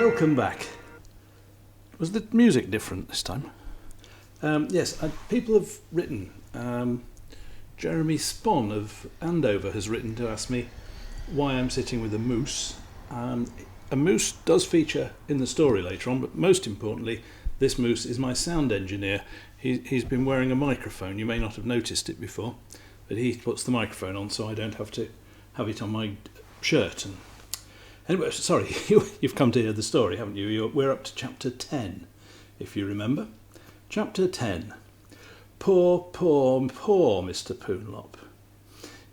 Welcome back. Was the music different this time? Yes, people have written. Jeremy Spon of Andover has written to ask me why I'm sitting with a moose. A moose does feature in the story later on, but most importantly, this moose is my sound engineer. He's been wearing a microphone. You may not have noticed it before, but he puts the microphone on so I don't have to have it on my shirt. And anyway, sorry, you've come to hear the story, haven't you? We're up to chapter 10, if you remember. Chapter 10. Poor Mr. Poon-10-12.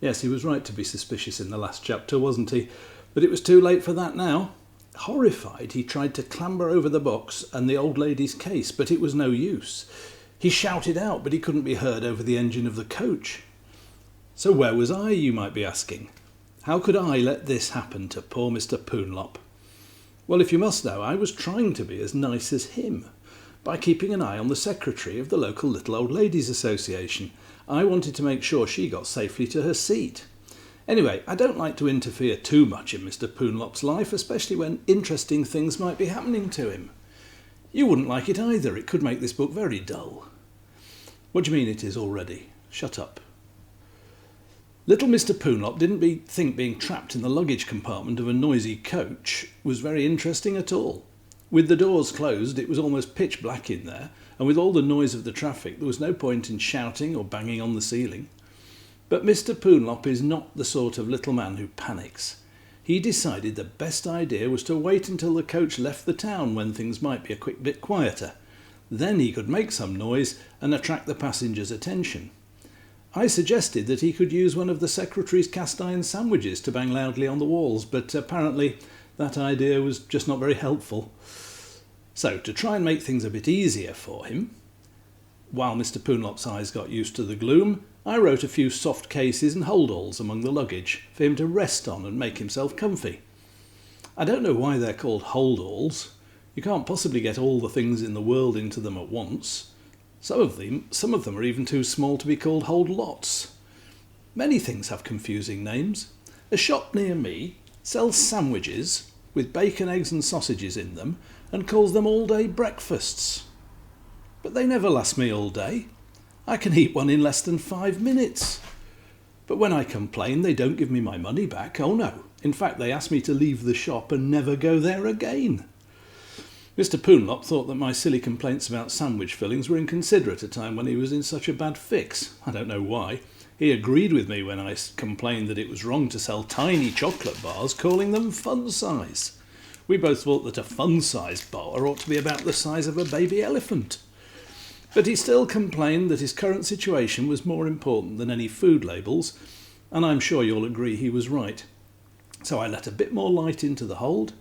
Yes, he was right to be suspicious in the last chapter, wasn't he? But it was too late for that now. Horrified, he tried to clamber over the box and the old lady's case, but it was no use. He shouted out, but he couldn't be heard over the engine of the coach. So where was I, you might be asking? How could I let this happen to poor Mr. Poon-10-12? Well, if you must know, I was trying to be as nice as him by keeping an eye on the secretary of the local Little Old Ladies Association. I wanted to make sure she got safely to her seat. Anyway, I don't like to interfere too much in Mr. Poon-10-12's life, especially when interesting things might be happening to him. You wouldn't like it either. It could make this book very dull. What do you mean it is already? Shut up. Little Mr. Poon-10-12 didn't think being trapped in the luggage compartment of a noisy coach was very interesting at all. With the doors closed, it was almost pitch black in there, and with all the noise of the traffic, there was no point in shouting or banging on the ceiling. But Mr. Poon-10-12 is not the sort of little man who panics. He decided the best idea was to wait until the coach left the town when things might be a quick bit quieter. Then he could make some noise and attract the passengers' attention. I suggested that he could use one of the secretary's cast iron sandwiches to bang loudly on the walls, but apparently that idea was just not very helpful. So, to try and make things a bit easier for him, while Mr. Poon-10-12's eyes got used to the gloom, I wrote a few soft cases and holdalls among the luggage for him to rest on and make himself comfy. I don't know why they're called holdalls. You can't possibly get all the things in the world into them at once. Some of them are even too small to be called hold-lots. Many things have confusing names. A shop near me sells sandwiches with bacon, eggs and sausages in them and calls them all-day breakfasts. But they never last me all day. I can eat one in less than 5 minutes. But when I complain, they don't give me my money back. Oh no. In fact, they ask me to leave the shop and never go there again. Mr. Poon-10-12 thought that my silly complaints about sandwich fillings were inconsiderate at a time when he was in such a bad fix. I don't know why. He agreed with me when I complained that it was wrong to sell tiny chocolate bars, calling them fun size. We both thought that a fun-size bar ought to be about the size of a baby elephant. But he still complained that his current situation was more important than any food labels, and I'm sure you'll agree he was right. So I let a bit more light into the hold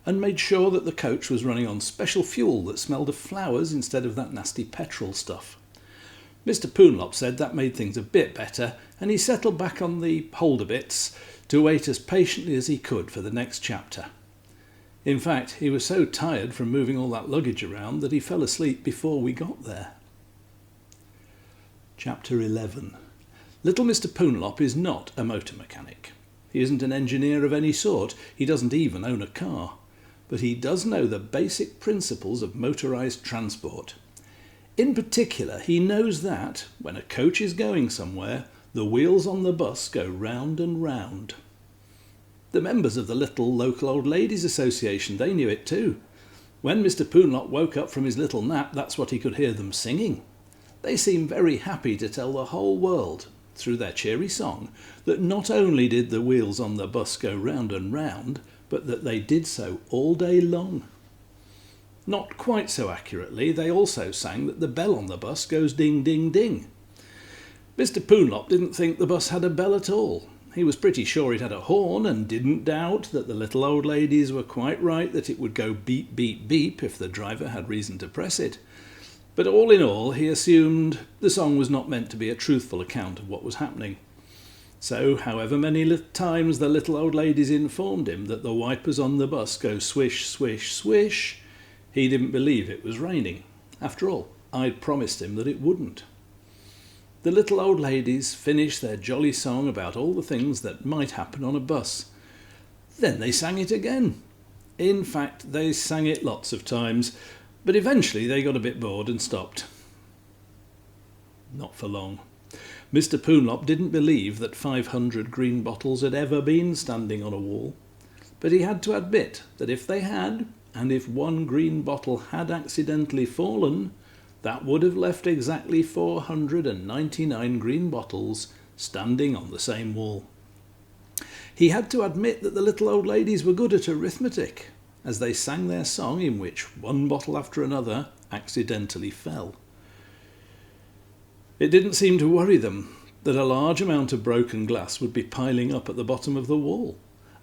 and made sure that the coach was running on special fuel that smelled of flowers instead of that nasty petrol stuff. Mr. Poon-10-12 said that made things a bit better, and he settled back on the hold-a-bits to wait as patiently as he could for the next chapter. In fact, he was so tired from moving all that luggage around that he fell asleep before we got there. Chapter 11. Little Mr. Poon-10-12 is not a motor mechanic. He isn't an engineer of any sort. He doesn't even own a car. But he does know the basic principles of motorised transport. In particular, he knows that, when a coach is going somewhere, the wheels on the bus go round and round. The members of the little local old ladies association, they knew it too. When Mr. Poon-10-12 woke up from his little nap, that's what he could hear them singing. They seemed very happy to tell the whole world, through their cheery song, that not only did the wheels on the bus go round and round, but that they did so all day long. Not quite so accurately, they also sang that the bell on the bus goes ding, ding, ding. Mr. Poon-10-12 didn't think the bus had a bell at all. He was pretty sure it had a horn and didn't doubt that the little old ladies were quite right that it would go beep, beep, beep if the driver had reason to press it. But all in all, he assumed the song was not meant to be a truthful account of what was happening. So, however many times the little old ladies informed him that the wipers on the bus go swish, swish, swish, he didn't believe it was raining. After all, I'd promised him that it wouldn't. The little old ladies finished their jolly song about all the things that might happen on a bus. Then they sang it again. In fact, they sang it lots of times, but eventually they got a bit bored and stopped. Not for long. Mr. Poonlop didn't believe that 500 green bottles had ever been standing on a wall, but he had to admit that if they had, and if one green bottle had accidentally fallen, that would have left exactly 499 green bottles standing on the same wall. He had to admit that the little old ladies were good at arithmetic, as they sang their song in which one bottle after another accidentally fell. It didn't seem to worry them that a large amount of broken glass would be piling up at the bottom of the wall,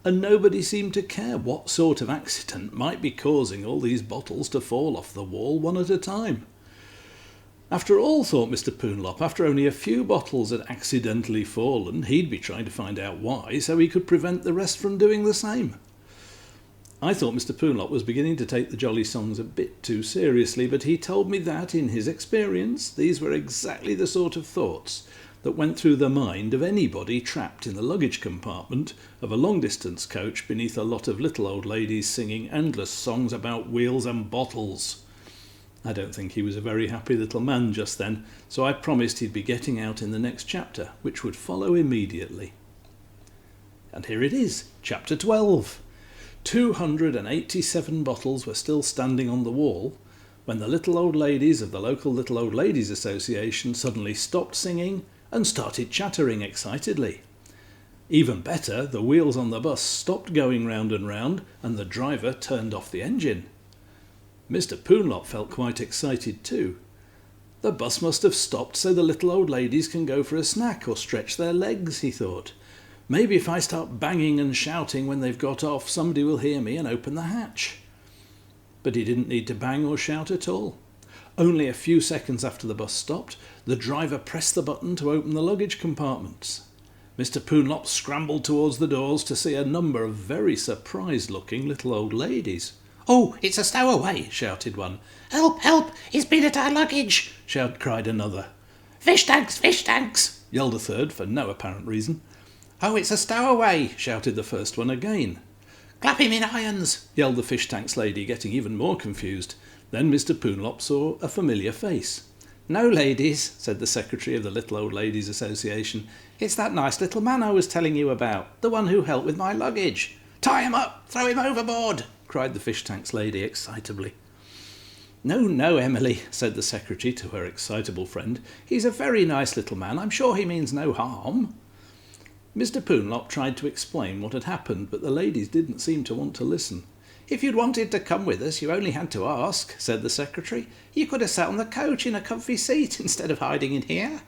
and nobody seemed to care what sort of accident might be causing all these bottles to fall off the wall one at a time. After all, thought Mr. Poonlop, after only a few bottles had accidentally fallen, he'd be trying to find out why, so he could prevent the rest from doing the same. I thought Mr. Poonlop was beginning to take the jolly songs a bit too seriously, but he told me that, in his experience, these were exactly the sort of thoughts that went through the mind of anybody trapped in the luggage compartment of a long-distance coach beneath a lot of little old ladies singing endless songs about wheels and bottles. I don't think he was a very happy little man just then, so I promised he'd be getting out in the next chapter, which would follow immediately. And here it is, Chapter 12. 287 bottles were still standing on the wall when the little old ladies of the local Little Old Ladies Association suddenly stopped singing and started chattering excitedly. Even better, the wheels on the bus stopped going round and round and the driver turned off the engine. Mr. Poonlop felt quite excited too. The bus must have stopped so the little old ladies can go for a snack or stretch their legs, he thought. Maybe if I start banging and shouting when they've got off, somebody will hear me and open the hatch. But he didn't need to bang or shout at all. Only a few seconds after the bus stopped, the driver pressed the button to open the luggage compartments. Mr. Poonlop scrambled towards the doors to see a number of very surprised-looking little old ladies. "Oh, it's a stowaway," shouted one. "Help, help, he's been at our luggage," cried another. Fish tanks," yelled a third for no apparent reason. "Oh, it's a stowaway," shouted the first one again. "Clap him in irons," yelled the fish tanks lady, getting even more confused. Then Mr. Poonlop saw a familiar face. "No, ladies," said the secretary of the Little Old Ladies Association. "It's that nice little man I was telling you about, the one who helped with my luggage." "Tie him up! Throw him overboard!" cried the fish tanks lady excitably. No, Emily," said the secretary to her excitable friend. "He's a very nice little man. I'm sure he means no harm." Mr. Poonlop tried to explain what had happened, but the ladies didn't seem to want to listen. "If you'd wanted to come with us, you only had to ask," said the secretary. "You could have sat on the coach in a comfy seat instead of hiding in here."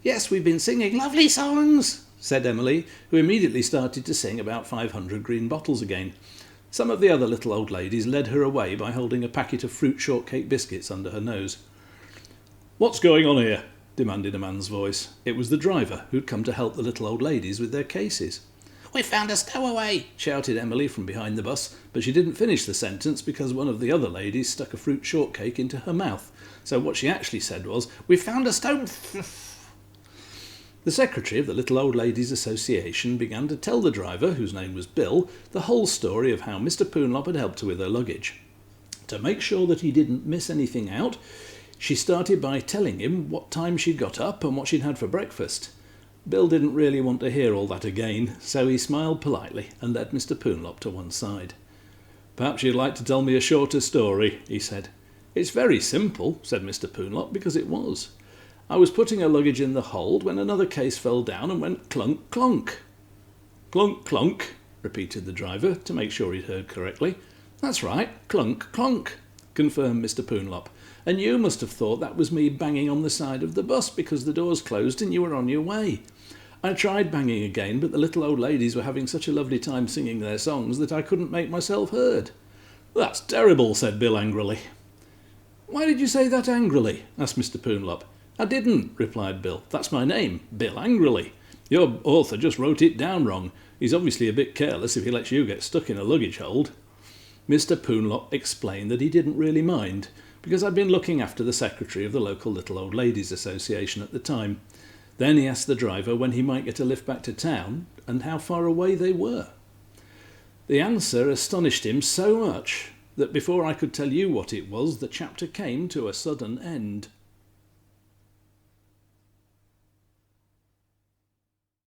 "Yes, we've been singing lovely songs," said Emily, who immediately started to sing about 500 green bottles again. Some of the other little old ladies led her away by holding a packet of fruit shortcake biscuits under her nose. "What's going on here?" demanded a man's voice. It was the driver, who'd come to help the little old ladies with their cases. "We've found a stowaway," shouted Emily from behind the bus, but she didn't finish the sentence because one of the other ladies stuck a fruit shortcake into her mouth. So what she actually said was, "We've found a stone..." The secretary of the Little Old Ladies Association began to tell the driver, whose name was Bill, the whole story of how Mr. Poonlop had helped her with her luggage. To make sure that he didn't miss anything out, she started by telling him what time she'd got up and what she'd had for breakfast. Bill didn't really want to hear all that again, so he smiled politely and led Mr. Poonlop to one side. "Perhaps you'd like to tell me a shorter story," he said. "It's very simple," said Mr. Poonlop, because it was. "I was putting her luggage in the hold when another case fell down and went clunk, clunk." "Clunk, clunk," repeated the driver, to make sure he'd heard correctly. "That's right, clunk, clunk," confirmed Mr. Poonlop. "And you must have thought that was me banging on the side of the bus because the doors closed and you were on your way. I tried banging again, but the little old ladies were having such a lovely time singing their songs that I couldn't make myself heard." "That's terrible," said Bill angrily. "Why did you say that angrily?" asked Mr. Poonlop. "I didn't," replied Bill. "That's my name, Bill Angrily. Your author just wrote it down wrong. He's obviously a bit careless if he lets you get stuck in a luggage hold." Mr. Poonlop explained that he didn't really mind, because I'd been looking after the secretary of the local Little Old Ladies Association at the time. Then he asked the driver when he might get a lift back to town and how far away they were. The answer astonished him so much that before I could tell you what it was, the chapter came to a sudden end.